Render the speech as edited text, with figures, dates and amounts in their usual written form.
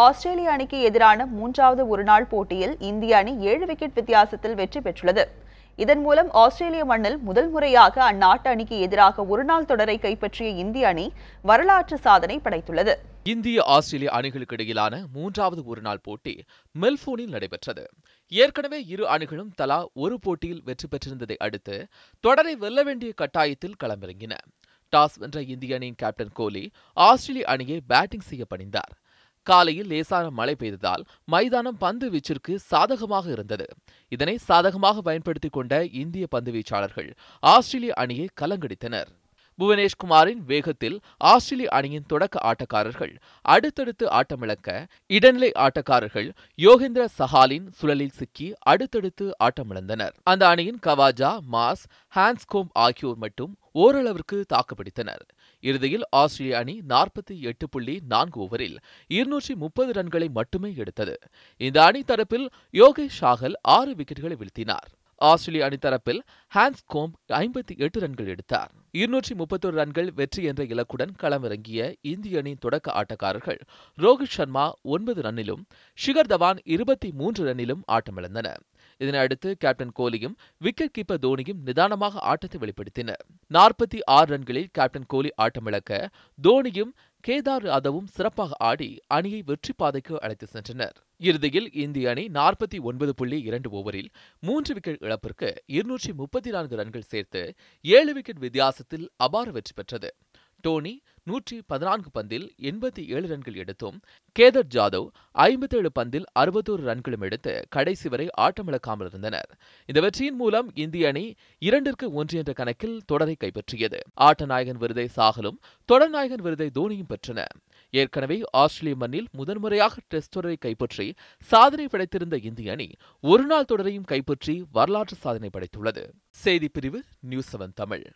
ஆஸ்திரேலிய அணிக்கு எதிரான மூன்றாவது ஒருநாள் போட்டியில் இந்திய அணி 7 விக்கெட் வித்தியாசத்தில் வெற்றி பெற்றுள்ளது. இதன் மூலம் ஆஸ்திரேலிய மண்ணில் முதல் முறையாக அந்நாட்டு அணிக்கு எதிராக ஒருநாள் தொடரை கைப்பற்றிய இந்திய அணி வரலாற்று சாதனை படைத்துள்ளது. இந்திய ஆஸ்திரேலிய அணிகளுக்கு இடையிலான மூன்றாவது ஒருநாள் போட்டி மெல்போர்னில் நடைபெற்றது. ஏற்கனவே இரு அணிகளும் தலா ஒரு போட்டியில் வெற்றி பெற்றிருந்ததை அடுத்து தொடரை வெல்ல வேண்டிய கட்டாயத்தில் களமிறங்கின. டாஸ் வென்ற இந்திய அணியின் கேப்டன் கோலி ஆஸ்திரேலிய அணியை பேட்டிங் செய்ய பணிந்தார். காலையில் லேசான மழை பெய்ததால் மைதானம் பந்து வீச்சிற்கு சாதகமாக இருந்தது. இதனை சாதகமாக பயன்படுத்திக் கொண்ட இந்திய பந்து வீச்சாளர்கள் ஆஸ்திரேலிய அணியை கலங்கடித்தனர். புவனேஷ் குமாரின் வேகத்தில் ஆஸ்திரேலிய அணியின் தொடக்க ஆட்டக்காரர்கள் அடுத்தடுத்து ஆட்டமிழக்க, இடைநிலை ஆட்டக்காரர்கள் யோகேந்திர சஹாலின் சுழலில் சிக்கி அடுத்தடுத்து ஆட்டமிழந்தனர். அந்த அணியின் கவாஜா, மாஸ், ஹான்ஸ்கோம்ப் ஆகியோர் மட்டும் ஓரளவிற்கு தாக்குப்பிடித்தனர். இறுதியில் ஆஸ்திரேலிய அணி 48.4 ஓவரில் 230 ரன்களை மட்டுமே எடுத்தது. இந்த அணி தரப்பில் யோகேஷ் சாகல் 6 விக்கெட்டுகளை வீழ்த்தினார். ஆஸ்திரேலிய அணி தரப்பில் ஹான்ஸ்கோம்ப் 58 ரன்கள் எடுத்தார். 231 ரன்கள் வெற்றி என்ற இலக்குடன் களமிறங்கிய இந்திய அணியின் தொடக்க ஆட்டக்காரர்கள் ரோஹித் சர்மா 9 ரன்னிலும், ஷிகர் தவான் 23 ரன்னிலும் ஆட்டமிழந்தனர். இதனையடுத்து கேப்டன் கோலியும் விக்கெட் கீப்பர் தோனியும் நிதானமாக ஆட்டத்தை வெளிப்படுத்தினர். 46 ரன்களில் கேப்டன் கோலி ஆட்டமிழக்க, தோனியும் கேதார் யாதவும் சிறப்பாக ஆடி அணியை வெற்றி பாதைக்கு அழைத்து சென்றனர். இறுதியில் இந்திய அணி 49.2 ஓவரில் 3 விக்கெட் இழப்பிற்கு 234 ரன்கள் சேர்த்து 7 விக்கெட் வித்தியாசத்தில் அபார வெற்றி பெற்றது. டோனி 114 பந்தில் 87 ரன்கள் எடுத்தும், கேதார் ஜாதவ் 57 பந்தில் 61 ரன்களும் எடுத்து கடைசி வரை ஆட்டமிழக்காமல் இருந்தனர். இந்த வெற்றியின் மூலம் இந்திய அணி 2-1 என்ற கணக்கில் தொடரை கைப்பற்றியது. ஆட்ட நாயகன் விருதை சாகலும், தொடர் நாயகன் விருதை தோனியும் பெற்றனர். ஏற்கனவே ஆஸ்திரேலிய மண்ணில் முதன்முறையாக டெஸ்ட் தொடரை கைப்பற்றி சாதனை படைத்திருந்த இந்திய அணி ஒருநாள் தொடரையும் கைப்பற்றி வரலாற்று சாதனை படைத்துள்ளது. செய்திப்பிரிவு நியூஸ் 7 தமிழ்.